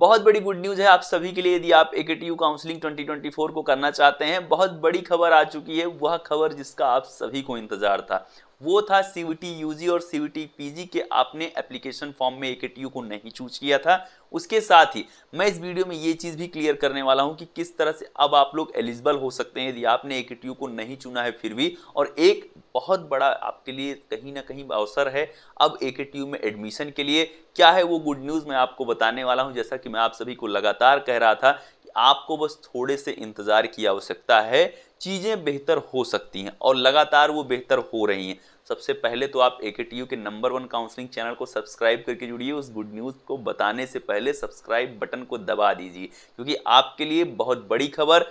बहुत बड़ी good news है आप सभी के लिए। यदि आप एकेटीयू काउंसलिंग 2024 को करना चाहते हैं, बहुत बड़ी खबर आ चुकी है। वह खबर जिसका आप सभी को इंतजार था, वो था सीवीटी यूजी और सीवीटी पीजी के आपने एप्लीकेशन फॉर्म में एकेटीयू को नहीं चूज किया था। उसके साथ ही मैं इस वीडियो में ये चीज भी क्लियर करने वाला हूं कि किस तरह से अब आप लोग एलिजिबल हो सकते हैं यदि आपने एकेटीयू को नहीं चुना है फिर भी। और एक बहुत बड़ा आपके लिए कहीं ना कहीं अवसर है अब एकेटीयू में एडमिशन के लिए। क्या है वो गुड न्यूज, मैं आपको बताने वाला हूं। जैसा कि मैं आप सभी को लगातार कह रहा था कि आपको बस थोड़े से इंतजार की आवश्यकता है, चीजें बेहतर हो सकती हैं और लगातार वो बेहतर हो रही हैं। सबसे पहले तो आप एकेटीयू के नंबर 1 काउंसलिंग चैनल को सब्सक्राइब करके जुड़िए। उस गुड न्यूज़ को बताने से पहले सब्सक्राइब बटन को दबा दीजिए, क्योंकि आपके लिए बहुत बड़ी खबर,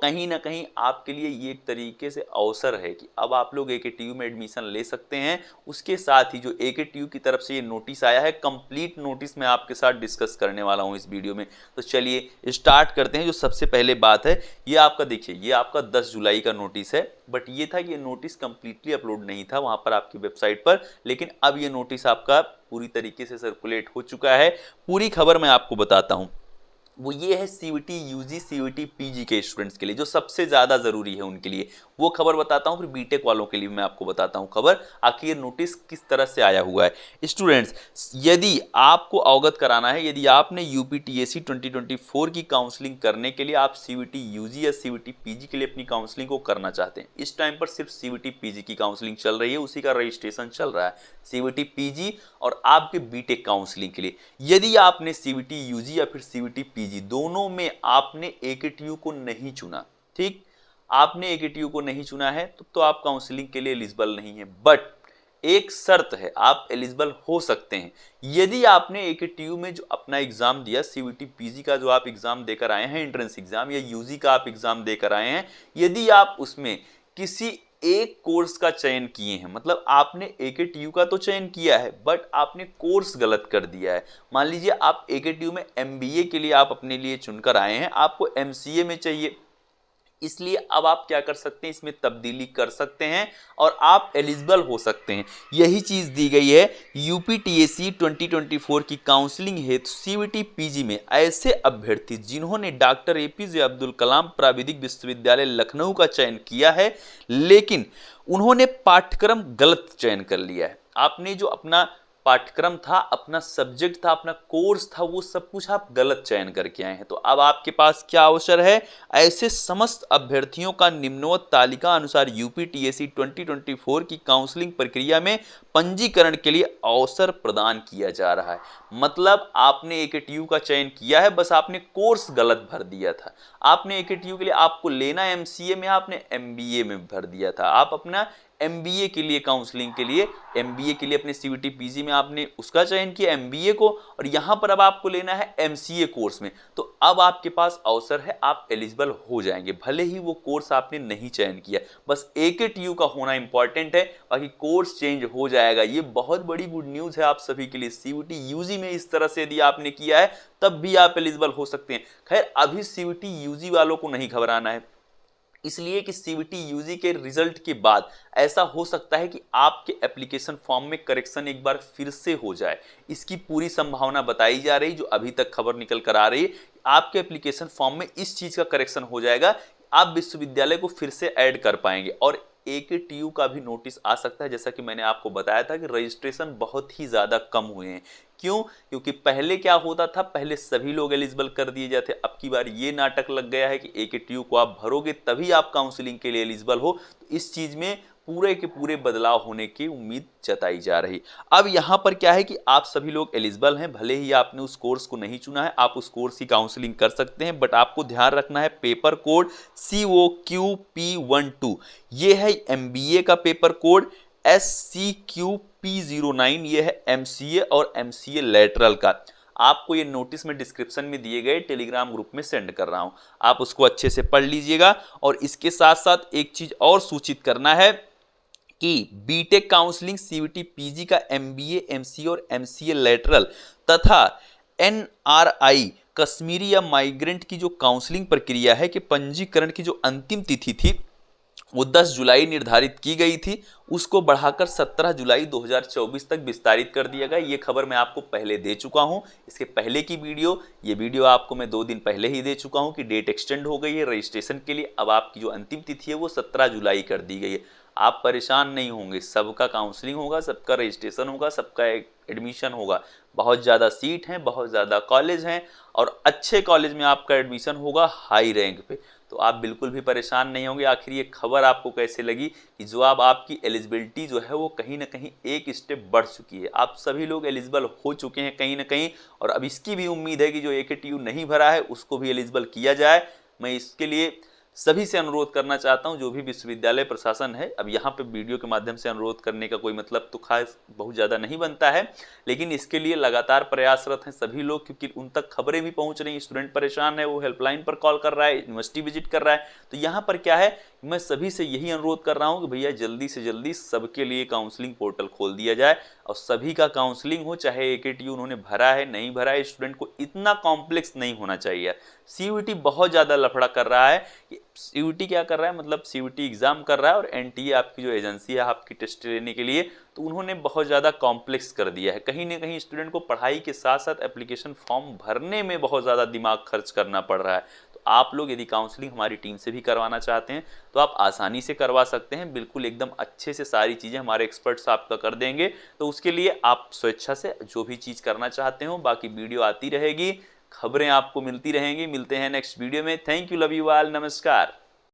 कहीं ना कहीं आपके लिए ये एक तरीके से अवसर है कि अब आप लोग एकेटीयू में एडमिशन ले सकते हैं। उसके साथ ही जो एकेटीयू की तरफ से ये नोटिस आया है, कंप्लीट नोटिस मैं आपके साथ डिस्कस करने वाला हूँ इस वीडियो में। तो चलिए स्टार्ट करते हैं। जो सबसे पहले बात है, ये आपका देखिए, ये आपका 10 जुलाई का नोटिस है। बट ये था कि ये नोटिस कंप्लीटली अपलोड नहीं था वहां पर आपकी वेबसाइट पर, लेकिन अब ये नोटिस आपका पूरी तरीके से सर्कुलेट हो चुका है। पूरी खबर मैं आपको बताता हूं। वो ये है सीवीटी यूजी सीवीटी पीजी के स्टूडेंट्स के लिए, जो सबसे ज़्यादा ज़रूरी है उनके लिए। वो खबर बताता हूँ, फिर बीटेक वालों के लिए मैं आपको बताता हूँ खबर आखिर ये नोटिस किस तरह से आया हुआ है। स्टूडेंट्स, यदि आपको अवगत कराना है, यदि आपने यूपीटीएससी 2024 की काउंसलिंग करने के लिए आप सीवीटी यूजी या सीवीटी पीजी के लिए अपनी काउंसलिंग को करना चाहते हैं, इस टाइम पर सिर्फ सीवीटी पीजी की काउंसलिंग चल रही है, उसी का रजिस्ट्रेशन चल रहा है। सीवीटी पीजी और आपके बीटेक काउंसलिंग के लिए यदि आपने सीवीटी यूजी या फिर सीवीटी पीजी दोनों में आपने एकेटीयू को नहीं चुना, ठीक, आपने एकेटीयू को नहीं चुना है तो आप काउंसलिंग के लिए एलिजिबल नहीं है। बट एक शर्त है, आप एलिजिबल हो सकते हैं यदि आपने एकेटीयू में जो अपना एग्जाम दिया, सीवीटी पीजी का जो आप एग्जाम देकर आए हैं एंट्रेंस एग्जाम, या यूजी का आप एग्जाम देकर आए हैं, यदि आप उसमें किसी एक कोर्स का चयन किए हैं, मतलब आपने एकेटीयू का तो चयन किया है बट आपने कोर्स गलत कर दिया है। मान लीजिए आप एकेटीयू में एमबीए के लिए आप अपने लिए चुनकर आए हैं, आपको एमसीए में चाहिए, इसलिए अब आप क्या कर सकते हैं, इसमें तब्दीली कर सकते हैं और आप एलिजिबल हो सकते हैं। यही चीज दी गई है यूपीटीएससी 2024 की काउंसलिंग हेतु सीवीटी पीजी में ऐसे अभ्यर्थी जिन्होंने डॉक्टर एपीजे अब्दुल कलाम प्राविधिक विश्वविद्यालय लखनऊ का चयन किया है, लेकिन उन्होंने पाठ्यक्रम गलत चयन कर लिया है। आपने जो अपना पाठ्यक्रम था, अपना सब्जेक्ट था, अपना कोर्स था, वो सब कुछ आप गलत चयन करके आए हैं। तो अब आपके पास क्या अवसर है, ऐसे समस्त अभ्यर्थियों का निम्नवत तालिका अनुसार यूपीटीएससी 2024 की काउंसलिंग प्रक्रिया में पंजीकरण के लिए अवसर प्रदान किया जा रहा है। मतलब आपने एकेटीयू का चयन किया है, बस आपने कोर्स गलत भर दिया था। आपने एकेटीयू के लिए आपको लेना एमसीए में, आपने एमबीए में भर दिया था। आप अपना एमबीए के लिए काउंसलिंग के लिए, एमबीए के लिए अपने सीवीटी पीजी में आपने उसका चयन किया एमबीए को, और यहां पर अब आपको लेना है एमसीए कोर्स में। तो अब आपके पास अवसर है, आप एलिजिबल हो जाएंगे, भले ही वो कोर्स आपने नहीं चयन किया। बस एकेटीयू का होना इंपॉर्टेंट है, बाकी कोर्स चेंज हो जाएगा। ये बहुत बड़ी गुड न्यूज है आप सभी के लिए। सीवीटी यूजी में इस तरह से यदि आपने किया है तब भी आप एलिजिबल हो सकते हैं। खैर, अभी सीवीटी यूजी वालों को नहीं घबराना है, इसलिए कि सीवीटी यूजी के रिजल्ट के बाद ऐसा हो सकता है कि आपके एप्लीकेशन फॉर्म में करेक्शन एक बार फिर से हो जाए। इसकी पूरी संभावना बताई जा रही, जो अभी तक खबर निकल कर आ रही है, आपके एप्लीकेशन फॉर्म में इस चीज का करेक्शन हो जाएगा, आप विश्वविद्यालय को फिर से ऐड कर पाएंगे। और एकेटीयू का भी नोटिस आ सकता है, जैसा कि मैंने आपको बताया था कि रजिस्ट्रेशन बहुत ही ज्यादा कम हुए हैं। क्यों? क्योंकि पहले क्या होता था, पहले सभी लोग एलिजिबल कर दिए जाते। अब की बार ये नाटक लग गया है कि एकेटीयू को आप भरोगे तभी आप काउंसलिंग के लिए एलिजिबल हो। तो इस चीज में पूरे के पूरे बदलाव होने की उम्मीद जताई जा रही। अब यहां पर क्या है कि आप सभी लोग एलिजिबल हैं, भले ही आपने उस कोर्स को नहीं चुना है, आप उस कोर्स की काउंसलिंग कर सकते हैं। बट आपको ध्यान रखना है, पेपर कोड COQP12, ये है एमबीए का पेपर कोड। SCQP09, ये है एमसीए और एमसीए लेटरल का। आपको ये नोटिस में डिस्क्रिप्शन में दिए गए टेलीग्राम ग्रुप में सेंड कर रहा हूं, आप उसको अच्छे से पढ़ लीजिएगा। और इसके साथ साथ एक चीज और सूचित करना है कि बीटेक काउंसलिंग सीवीटी पीजी का एमबीए एमसीए और एमसीए लेटरल तथा एनआरआई कश्मीरी या माइग्रेंट की जो काउंसलिंग प्रक्रिया है कि पंजीकरण की जो अंतिम तिथि थी वो 10 जुलाई निर्धारित की गई थी, उसको बढ़ाकर 17 जुलाई 2024 तक विस्तारित कर दिया गया। ये खबर मैं आपको पहले दे चुका हूँ। इसके पहले की ये वीडियो आपको मैं 2 दिन पहले ही दे चुका हूँ कि डेट एक्सटेंड हो गई है रजिस्ट्रेशन के लिए। अब आपकी जो अंतिम तिथि है वो 17 जुलाई कर दी गई है। आप परेशान नहीं होंगे, सबका काउंसलिंग होगा, सबका रजिस्ट्रेशन होगा, सबका एडमिशन होगा। बहुत ज़्यादा सीट हैं, बहुत ज़्यादा कॉलेज हैं और अच्छे कॉलेज में आपका एडमिशन होगा हाई रैंक पे। तो आप बिल्कुल भी परेशान नहीं होंगे। आखिर ये खबर आपको कैसे लगी कि जो अब आपकी एलिजिबिलिटी जो है वो कहीं ना कहीं एक स्टेप बढ़ चुकी है, आप सभी लोग एलिजिबल हो चुके हैं कहीं ना कहीं। और अब इसकी भी उम्मीद है कि जो AKTU नहीं भरा है उसको भी एलिजिबल किया जाए। मैं इसके लिए सभी से अनुरोध करना चाहता हूं, जो भी विश्वविद्यालय प्रशासन है। अब यहाँ पे वीडियो के माध्यम से अनुरोध करने का कोई मतलब तो खास बहुत ज़्यादा नहीं बनता है, लेकिन इसके लिए लगातार प्रयासरत हैं सभी लोग, क्योंकि उन तक खबरें भी पहुँच रही हैं। स्टूडेंट परेशान है, वो हेल्पलाइन पर कॉल कर रहा है, यूनिवर्सिटी विजिट कर रहा है। तो यहाँ पर क्या है, मैं सभी से यही अनुरोध कर रहा हूँ कि भैया जल्दी से जल्दी सबके लिए काउंसलिंग पोर्टल खोल दिया जाए और सभी का काउंसलिंग हो, चाहे AKTU उन्होंने भरा है नहीं भरा है। स्टूडेंट को इतना कॉम्प्लेक्स नहीं होना चाहिए। CUET बहुत ज़्यादा लफड़ा कर रहा है। CUET क्या कर रहा है, मतलब CUET एग्जाम कर रहा है और NTA आपकी जो एजेंसी है आपकी टेस्ट लेने के लिए, तो उन्होंने बहुत ज़्यादा कॉम्प्लेक्स कर दिया है। कहीं ना कहीं स्टूडेंट को पढ़ाई के साथ साथ एप्लीकेशन फॉर्म भरने में बहुत ज़्यादा दिमाग खर्च करना पड़ रहा है। तो आप लोग यदि काउंसलिंग हमारी टीम से भी करवाना चाहते हैं तो आप आसानी से करवा सकते हैं, बिल्कुल एकदम अच्छे से सारी चीज़ें हमारे एक्सपर्ट्स आपका कर देंगे। तो उसके लिए आप स्वेच्छा से जो भी चीज़ करना चाहते हो, बाकी वीडियो आती रहेगी, खबरें आपको मिलती रहेंगी। मिलते हैं नेक्स्ट वीडियो में। Thank you, love you all, नमस्कार।